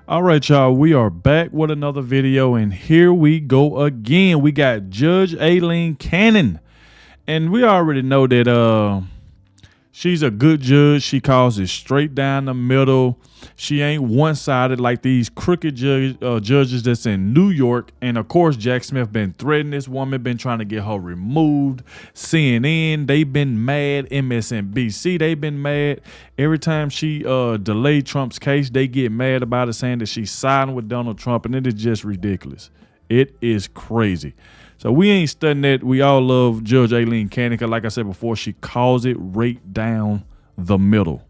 All right, y'all, we are back with another video, and here we go again. We got Judge Aileen Cannon, and we already know that she's a good judge. She calls it straight down the middle. She ain't one-sided like these crooked judges that's in New York. And of course, Jack Smith been threatening this woman, been trying to get her removed. CNN, they've been mad. MSNBC, they've been mad. Every time she delayed Trump's case, they get mad about it, saying that she's siding with Donald Trump, and it is just ridiculous. It is crazy. So we ain't studying that. We all love Judge Aileen Cannon, because like I said before, she calls it right down the middle.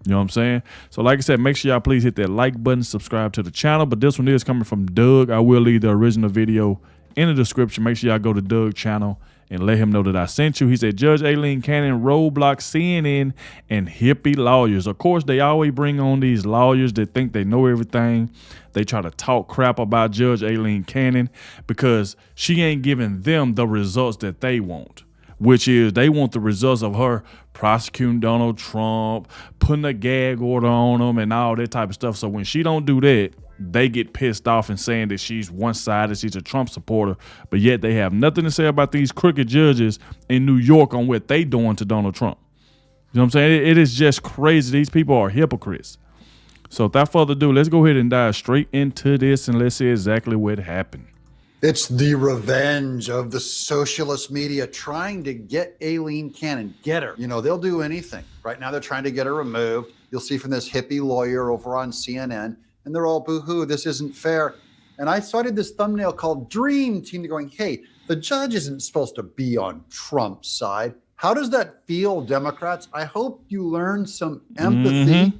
You know what I'm saying? So like I said, make sure y'all please hit that like button, subscribe to the channel. But this one is coming from Doug. I will leave the original video in the description. Make sure y'all go to Doug's channel and let him know that I sent you. He said, Judge Aileen Cannon roadblock CNN and hippie lawyers. Of course, they always bring on these lawyers that think they know everything. They try to talk crap about Judge Aileen Cannon because she ain't giving them the results that they want, which is they want the results of her prosecuting Donald Trump, putting a gag order on him and all that type of stuff. So when she don't do that, they get pissed off and saying that she's one-sided, she's a Trump supporter, but yet they have nothing to say about these crooked judges in New York on what they doing to Donald Trump. You know what I'm saying? It is just crazy. These people are hypocrites. So without further ado, let's go ahead and dive straight into this and let's see exactly what happened. It's the revenge of the socialist media trying to get Aileen Cannon, get her. You know, they'll do anything. Right now, they're trying to get her removed. You'll see from this hippie lawyer over on CNN, and they're all boo-hoo, this isn't fair. And I started this thumbnail called Dream Team, going, hey, the judge isn't supposed to be on Trump's side. How does that feel, Democrats? I hope you learn some empathy,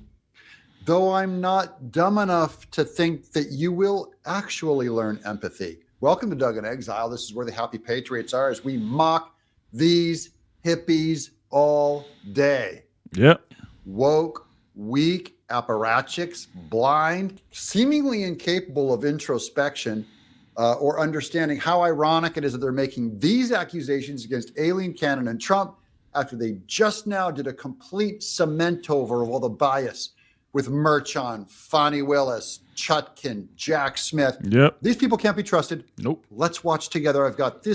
though I'm not dumb enough to think that you will actually learn empathy. Welcome to Doug in Exile. This is where the happy patriots are as we mock these hippies all day. Yep. Woke, weak, apparatchiks, blind, seemingly incapable of introspection or understanding how ironic it is that they're making these accusations against Aileen Cannon and Trump after they just now did a complete cement over of all the bias with Merchant, Fani Willis, Chutkin, Jack Smith. Yep. These people can't be trusted. Nope. Let's watch together. I've got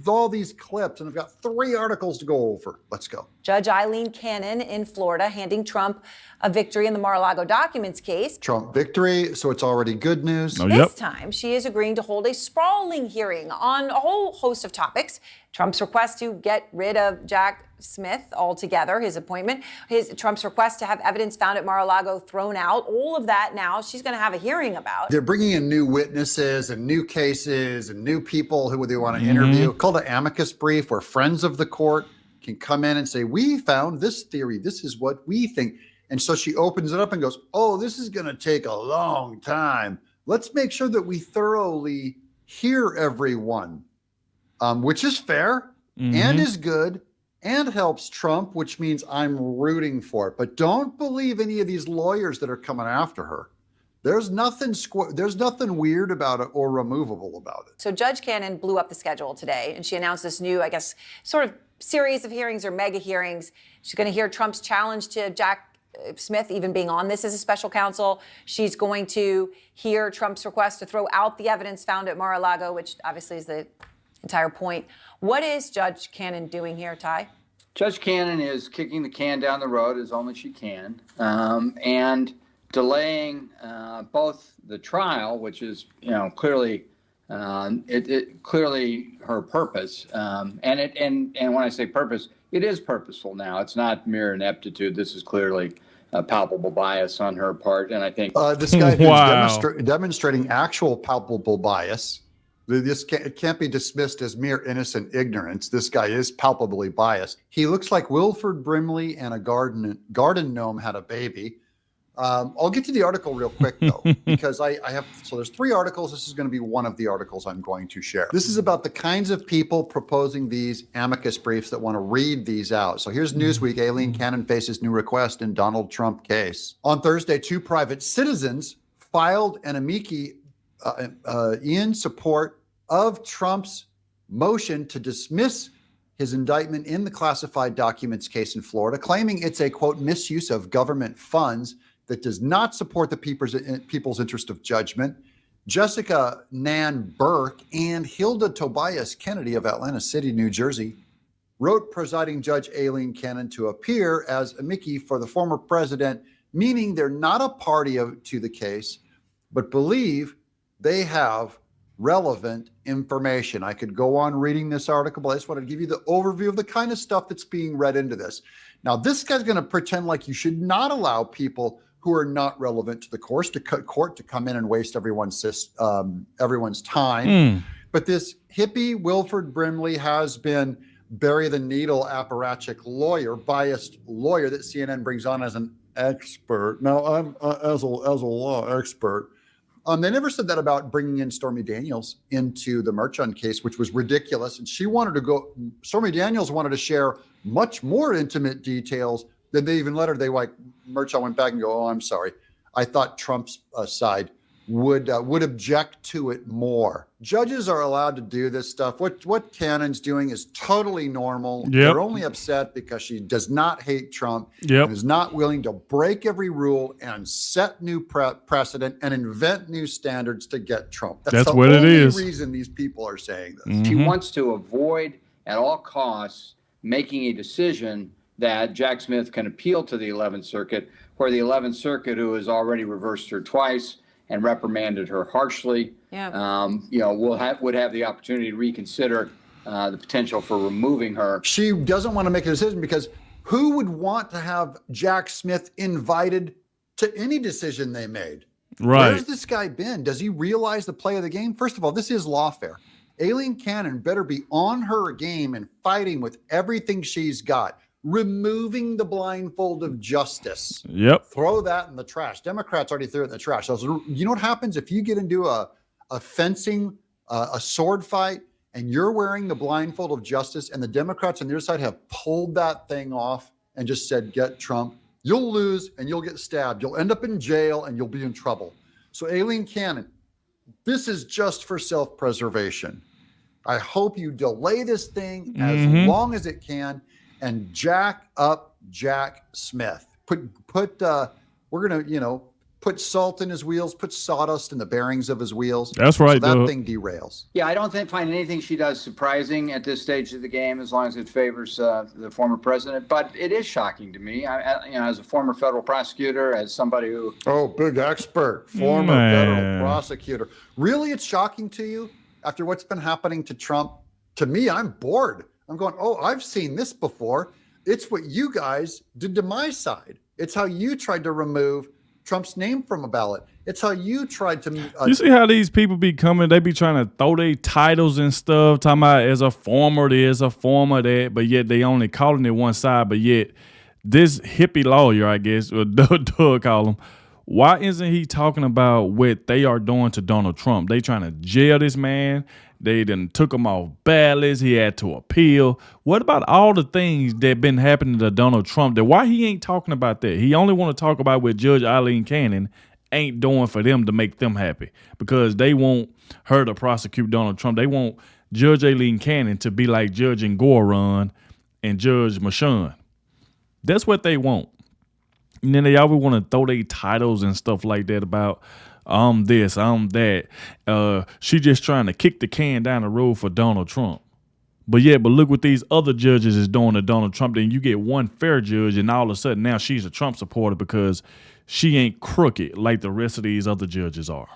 all these clips, and I've got 3 articles to go over. Let's go. Judge Aileen Cannon in Florida handing Trump a victory in the Mar-a-Lago documents case. Trump victory, so it's already good news. Oh, This time, she is agreeing to hold a sprawling hearing on a whole host of topics. Trump's request to get rid of Jack Smith altogether, his appointment, Trump's request to have evidence found at Mar-a-Lago thrown out, all of that now she's going to have a hearing about. They're bringing in new witnesses and new cases and new people who they want to interview. Called an amicus brief, where friends of the court can come in and say, we found this theory. This is what we think. And so she opens it up and goes, oh, this is going to take a long time. Let's make sure that we thoroughly hear everyone, which is fair and is good and helps Trump, which means I'm rooting for it. But don't believe any of these lawyers that are coming after her. There's nothing weird about it or removable about it. So Judge Cannon blew up the schedule today, and she announced this new, I guess, sort of series of hearings or mega hearings. She's going to hear Trump's challenge to Jack Smith even being on this as a special counsel. She's going to hear Trump's request to throw out the evidence found at Mar-a-Lago, which obviously is the entire point. What is Judge Cannon doing here, Ty? Judge Cannon is kicking the can down the road as only she can, and delaying both the trial, which is, clearly clearly her purpose, and when I say purpose, it is purposeful now. It's not mere ineptitude. This is clearly a palpable bias on her part, and I think this guy who's demonstrating actual palpable bias. It can't be dismissed as mere innocent ignorance. This guy is palpably biased. He looks like Wilford Brimley and a garden gnome had a baby. I'll get to the article real quick, though, because so there's 3 articles. This is going to be one of the articles I'm going to share. This is about the kinds of people proposing these amicus briefs that want to read these out. So here's Newsweek. Aileen Cannon faces new request in Donald Trump case. On Thursday, 2 private citizens filed an amici in support of Trump's motion to dismiss his indictment in the classified documents case in Florida, claiming it's a, quote, misuse of government funds that does not support the people's interest of judgment. Jessica Nan Burke and Hilda Tobias Kennedy of Atlanta City, New Jersey, wrote presiding Judge Aileen Cannon to appear as amici for the former president, meaning they're not a party to the case, but believe they have relevant information. I could go on reading this article, but I just want to give you the overview of the kind of stuff that's being read into this. Now, this guy's going to pretend like you should not allow people who are not relevant to the court to come in and waste everyone's time. But this hippie Wilford Brimley has been bury the needle apparatchik lawyer, biased lawyer that CNN brings on as an expert. Now, I'm as a law expert. They never said that about bringing in Stormy Daniels into the Merchant case, which was ridiculous. And Stormy Daniels wanted to share much more intimate details than they even let her. Merchant went back and go, oh, I'm sorry. I thought Trump's side would object to it more. Judges are allowed to do this stuff. What Cannon's doing is totally normal. Yep. They're only upset because she does not hate Trump and is not willing to break every rule and set new precedent and invent new standards to get Trump. That's what it is. The only reason these people are saying this. Mm-hmm. She wants to avoid at all costs making a decision that Jack Smith can appeal to the 11th Circuit, where the 11th Circuit, who has already reversed her twice and reprimanded her harshly, would have the opportunity to reconsider the potential for removing her. She doesn't want to make a decision because who would want to have Jack Smith invited to any decision they made? Right. Where's this guy been? Does he realize the play of the game? First of all, this is lawfare. Aileen Cannon better be on her game and fighting with everything she's got. Removing the blindfold of justice. Yep. Throw that in the trash. Democrats already threw it in the trash. So you know what happens if you get into a fencing, a sword fight, and you're wearing the blindfold of justice, and the Democrats on their side have pulled that thing off and just said, get Trump. You'll lose and you'll get stabbed. You'll end up in jail and you'll be in trouble. So Aileen Cannon, this is just for self-preservation. I hope you delay this thing as long as it can and jack up Jack Smith. We're gonna, put salt in his wheels, put sawdust in the bearings of his wheels. That's right. So that thing derails. Yeah, I don't find anything she does surprising at this stage of the game, as long as it favors the former president. But it is shocking to me, as a former federal prosecutor, as somebody who big expert, former federal prosecutor. Really, it's shocking to you after what's been happening to Trump? To me, I'm bored. I'm going, I've seen this before. It's what you guys did to my side. It's how you tried to remove Trump's name from a ballot. It's how you tried to... you see how these people be coming, they be trying to throw their titles and stuff, talking about as a former this, a former that, but yet they only calling it one side, but yet this hippie lawyer, I guess, or Doug call him, why isn't he talking about what they are doing to Donald Trump? They trying to jail this man. They done took him off ballots. He had to appeal. What about all the things that been happening to Donald Trump? That why he ain't talking about that? He only want to talk about what Judge Aileen Cannon ain't doing for them to make them happy, because they want her to prosecute Donald Trump. They want Judge Aileen Cannon to be like Judge Ngoran and Judge Merchan. That's what they want. And then they always want to throw their titles and stuff like that about this, that. She just trying to kick the can down the road for Donald Trump. But look what these other judges is doing to Donald Trump. Then you get one fair judge, and all of a sudden now she's a Trump supporter because she ain't crooked like the rest of these other judges are.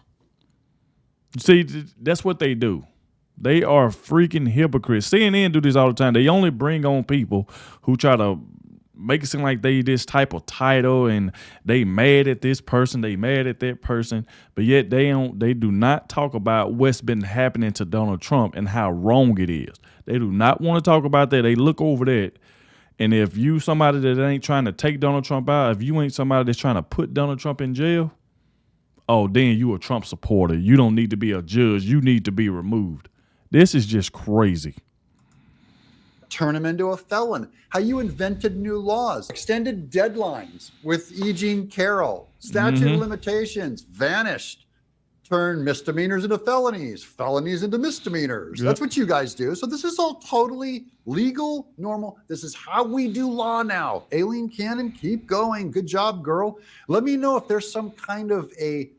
See, that's what they do. They are freaking hypocrites. CNN do this all the time. They only bring on people who try to make it seem like they this type of title and they mad at this person, they mad at that person, but yet they do not talk about what's been happening to Donald Trump and how wrong it is. They do not want to talk about that. They look over that. And if you somebody that ain't trying to take Donald Trump out, if you ain't somebody that's trying to put Donald Trump in jail, then you a Trump supporter. You don't need to be a judge. You need to be removed. This is just crazy. Turn him into a felon. How you invented new laws, extended deadlines with E. Jean Carroll, statute of limitations vanished. turn misdemeanors into felonies, felonies into misdemeanors. Yep. That's what you guys do. So this is all totally legal, normal. This is how we do law now. Aileen Cannon, keep going. Good job, girl. Let me know if there's some kind of a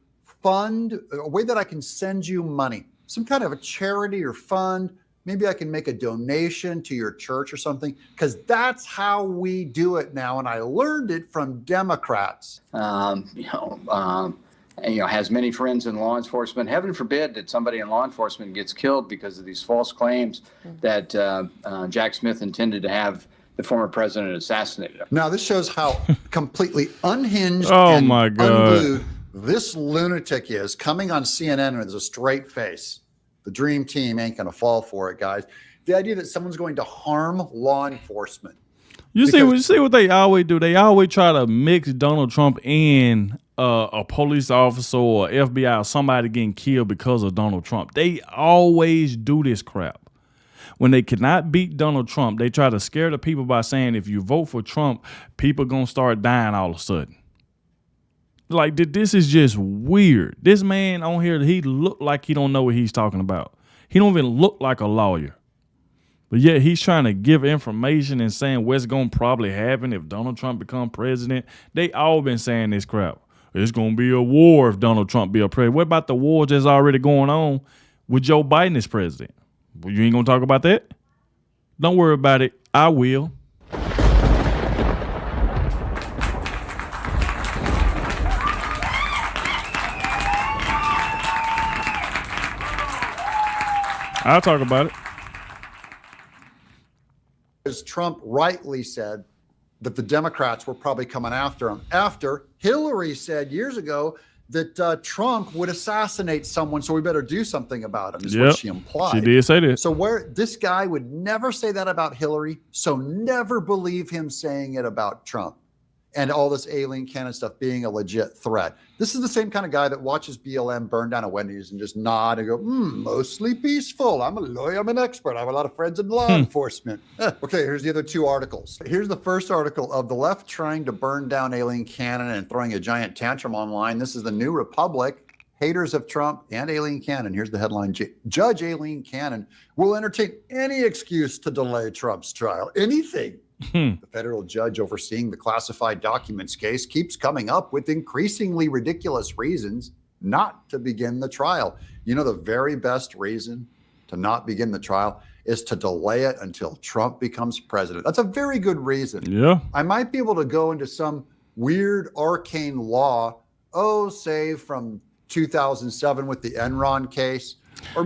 fund, a way that I can send you money, some kind of a charity or fund. Maybe I can make a donation to your church or something, because that's how we do it now. And I learned it from Democrats. Has many friends in law enforcement. Heaven forbid that somebody in law enforcement gets killed because of these false claims that Jack Smith intended to have the former president assassinated. Now, this shows how completely unhinged Oh and my God. unglued this lunatic is, coming on CNN with a straight face. The dream team ain't going to fall for it, guys. The idea that someone's going to harm law enforcement. You see what they always do? They always try to mix Donald Trump in a police officer or FBI or somebody getting killed because of Donald Trump. They always do this crap. When they cannot beat Donald Trump, they try to scare the people by saying if you vote for Trump, people going to start dying all of a sudden. Like, this is just weird. This man on here, he look like he don't know what he's talking about. He don't even look like a lawyer. But yet he's trying to give information and saying what's going to probably happen if Donald Trump become president. They all been saying this crap. It's going to be a war if Donald Trump be a president. What about the wars that's already going on with Joe Biden as president? Well, you ain't going to talk about that? Don't worry about it. I will. I'll talk about it. As Trump rightly said that the Democrats were probably coming after him, after Hillary said years ago that Trump would assassinate someone, so we better do something about him, is what she implied. She did say that. So where this guy would never say that about Hillary, so never believe him saying it about Trump. And all this Aileen Cannon stuff being a legit threat. This is the same kind of guy that watches BLM burn down a Wendy's and just nod and go, mostly peaceful. I'm a lawyer. I'm an expert. I have a lot of friends in law enforcement. Okay, here's the other two articles. Here's the first article of the left trying to burn down Aileen Cannon and throwing a giant tantrum online. This is the New Republic. Haters of Trump and Aileen Cannon. Here's the headline. Judge Aileen Cannon will entertain any excuse to delay Trump's trial. Anything. The federal judge overseeing the classified documents case keeps coming up with increasingly ridiculous reasons not to begin the trial. You know, the very best reason to not begin the trial is to delay it until Trump becomes president. That's a very good reason. Yeah. I might be able to go into some weird arcane law, say from 2007 with the Enron case.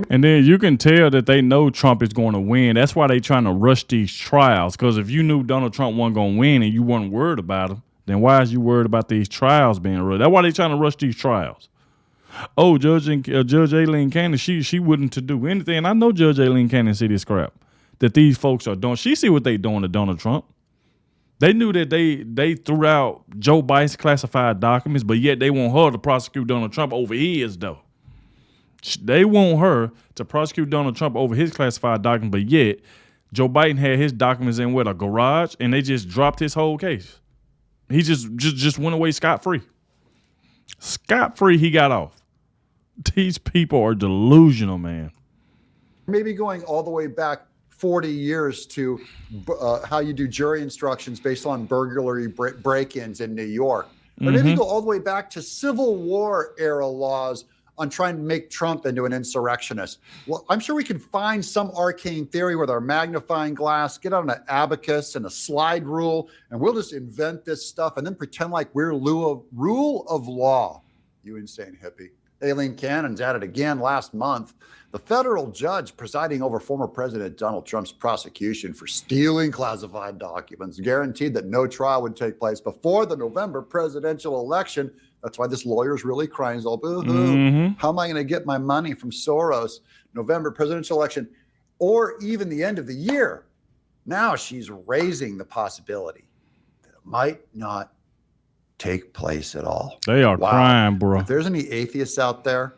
And then you can tell that they know Trump is going to win. That's why they trying to rush these trials. Because if you knew Donald Trump wasn't going to win and you weren't worried about him, then why is you worried about these trials being rushed? That's why they trying to rush these trials. Oh, Judge Aileen Cannon, she wouldn't to do anything. And I know Judge Aileen Cannon see this crap that these folks are doing. She see what they doing to Donald Trump. They knew that they threw out Joe Biden's classified documents, but yet they want her to prosecute Donald Trump over his, though. They want her to prosecute Donald Trump over his classified document, but yet Joe Biden had his documents in a garage, and they just dropped his whole case. He just went away scot-free. Scot-free, he got off. These people are delusional, man. Maybe going all the way back 40 years to how you do jury instructions based on burglary break-ins in New York. Or maybe go all the way back to Civil War era laws on trying to make Trump into an insurrectionist. Well, I'm sure we can find some arcane theory with our magnifying glass, get out an abacus and a slide rule, and we'll just invent this stuff and then pretend like we're rule of law. You insane hippie. Aileen Cannon's at it again last month. The federal judge presiding over former President Donald Trump's prosecution for stealing classified documents guaranteed that no trial would take place before the November presidential election. That's why this lawyer's really crying. He's all, boo-hoo. How am I going to get my money from Soros? November presidential election, or even the end of the year. Now she's raising the possibility that it might not take place at all. They are crying, bro. If there's any atheists out there,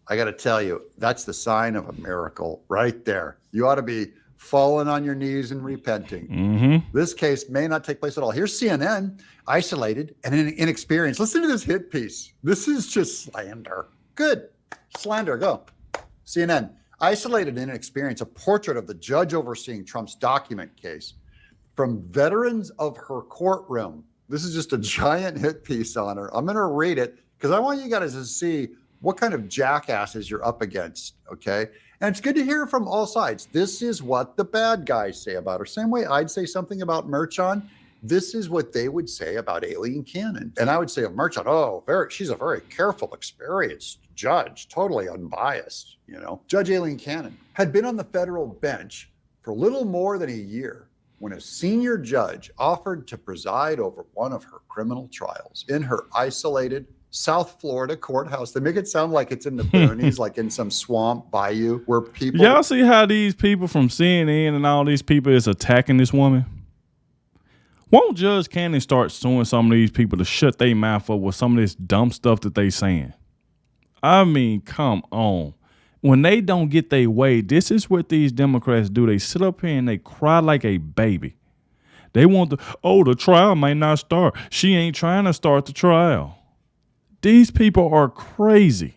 I got to tell you, that's the sign of a miracle right there. You ought to be falling on your knees and repenting. This case may not take place at all. Here's CNN, isolated and inexperienced. Listen to this hit piece. This is just slander. Good. Slander, go. CNN. Isolated inexperience, a portrait of the judge overseeing Trump's document case from veterans of her courtroom. This is just a giant hit piece on her. I'm going to read it because I want you guys to see what kind of jackasses you're up against, okay? And it's good to hear from all sides. This is what the bad guys say about her. Same way I'd say something about Merchan. This is what they would say about Aileen Cannon. And I would say of Merchan, she's a very careful, experienced judge, totally unbiased, you know. Judge Aileen Cannon had been on the federal bench for little more than a year when a senior judge offered to preside over one of her criminal trials in her isolated South Florida courthouse. They make it sound like it's in the boonies, like in some swamp bayou where people... Y'all see how these people from CNN and all these people is attacking this woman? Won't Judge Cannon start suing some of these people to shut their mouth up with some of this dumb stuff that they saying? I mean, come on. When they don't get their way, this is what these Democrats do. They sit up here and they cry like a baby. They want the trial may not start. She ain't trying to start the trial. These people are crazy.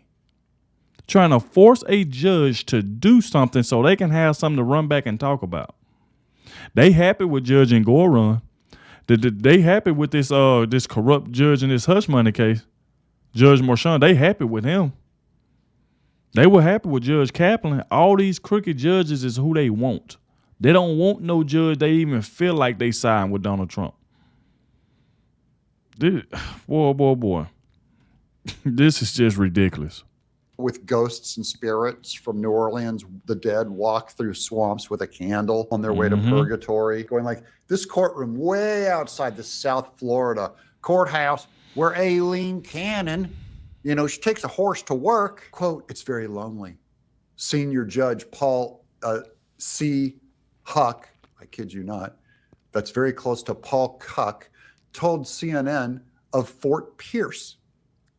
Trying to force a judge to do something so they can have something to run back and talk about. They happy with Judge Engoron. They happy with this corrupt judge in this hush money case. Judge Merchan, they happy with him. They were happy with Judge Kaplan. All these crooked judges is who they want. They don't want no judge they even feel like they signed with Donald Trump. Boy. This is just ridiculous. With ghosts and spirits from New Orleans, the dead walk through swamps with a candle on their way to purgatory, going like this courtroom way outside the South Florida courthouse where Aileen Cannon, you know, she takes a horse to work. Quote, it's very lonely. Senior Judge Paul C. Huck, I kid you not, that's very close to Paul Cuck, told CNN of Fort Pierce,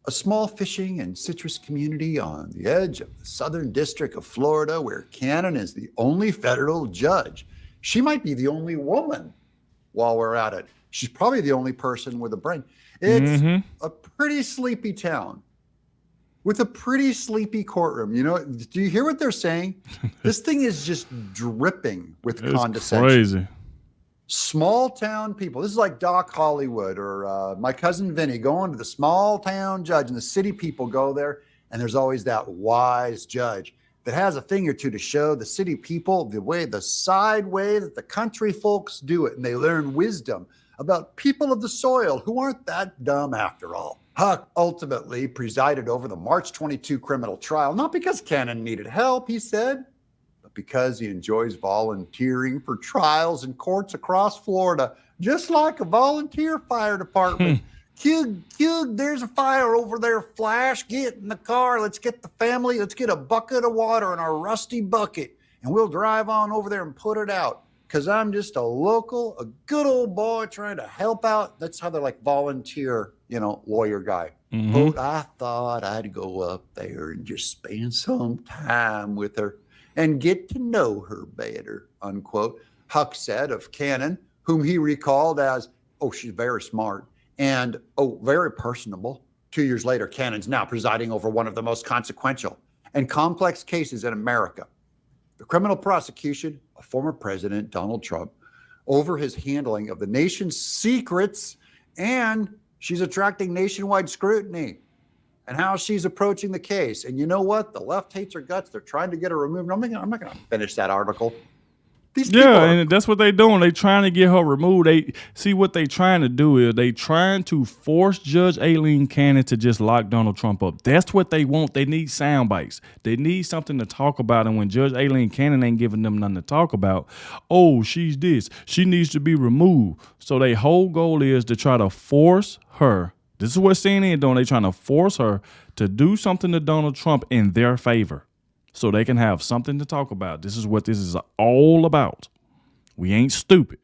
a small fishing and citrus community on the edge of the Southern District of Florida where Cannon is the only federal judge. She might be the only woman while we're at it. She's probably the only person with a brain. It's a pretty sleepy town with a pretty sleepy courtroom. You know, do you hear what they're saying? This thing is just dripping with condescension. Crazy. Small town people. This is like Doc Hollywood or my cousin Vinny going to the small town judge, and the city people go there, and there's always that wise judge that has a thing or two to show the city people the side way that the country folks do it, and they learn wisdom about people of the soil who aren't that dumb after all. Huck ultimately presided over the March 22 criminal trial, not because Cannon needed help, he said, but because he enjoys volunteering for trials in courts across Florida, just like a volunteer fire department. Hugh, there's a fire over there, Flash, get in the car, let's get the family, let's get a bucket of water in our rusty bucket, and we'll drive on over there and put it out. Because I'm just a good old boy trying to help out. That's how they're like volunteer, you know, lawyer guy. Quote, I thought I'd go up there and just spend some time with her and get to know her better, unquote. Huck said of Cannon, whom he recalled as, she's very smart and, very personable. 2 years later, Cannon's now presiding over one of the most consequential and complex cases in America. The criminal prosecution of former President Donald Trump over his handling of the nation's secrets, and she's attracting nationwide scrutiny and how she's approaching the case. And you know what? The left hates her guts. They're trying to get her removed. I'm not going to finish that article. These people and that's what they're doing. They trying to get her removed. They see what they trying to do is they trying to force Judge Aileen Cannon to just lock Donald Trump up. That's what they want. They need sound bites. They need something to talk about. And when Judge Aileen Cannon ain't giving them nothing to talk about, she's this. She needs to be removed. So their whole goal is to try to force her. This is what CNN doing. They trying to force her to do something to Donald Trump in their favor, so they can have something to talk about. This is what this is all about. We ain't stupid.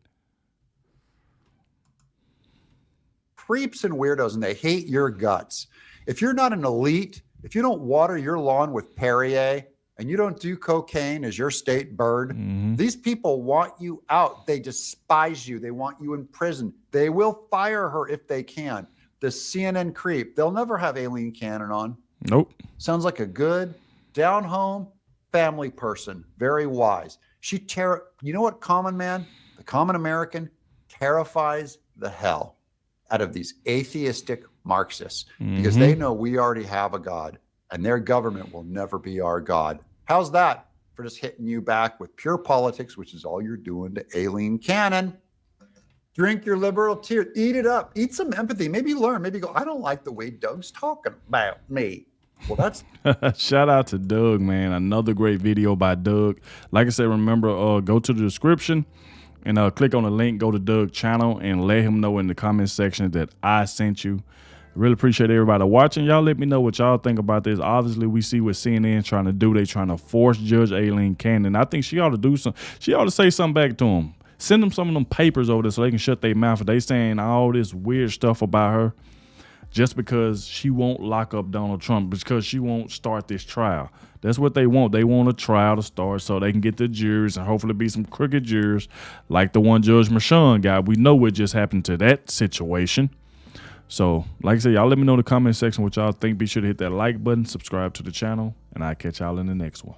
Creeps and weirdos, and they hate your guts. If you're not an elite, if you don't water your lawn with Perrier, and you don't do cocaine as your state bird, these people want you out. They despise you. They want you in prison. They will fire her if they can. The CNN creep. They'll never have Aileen Cannon on. Nope. Sounds like a good, down-home family person. Very wise. You know what, common man? The common American terrifies the hell out of these atheistic Marxists because they know we already have a God and their government will never be our God. How's that for just hitting you back with pure politics, which is all you're doing to Aileen Cannon? Drink your liberal tears. Eat it up. Eat some empathy. Maybe learn. Maybe go, I don't like the way Doug's talking about me. Well, that's shout out to Doug, man. Another great video by Doug. Like I said, remember, go to the description and click on the link. Go to Doug's channel and let him know in the comment section that I sent you. Really appreciate everybody watching. Y'all let me know what y'all think about this. Obviously, we see what CNN trying to do. They trying to force Judge Aileen Cannon. I think she ought to do some. She ought to say something back to him. Send them some of them papers over there so they can shut their mouth. They saying all this weird stuff about her just because she won't lock up Donald Trump, because she won't start this trial. That's what they want. They want a trial to start so they can get the jurors and hopefully be some crooked jurors like the one Judge Mershon got. We know what just happened to that situation. So, like I said, y'all let me know in the comment section what y'all think. Be sure to hit that like button, subscribe to the channel, and I'll catch y'all in the next one.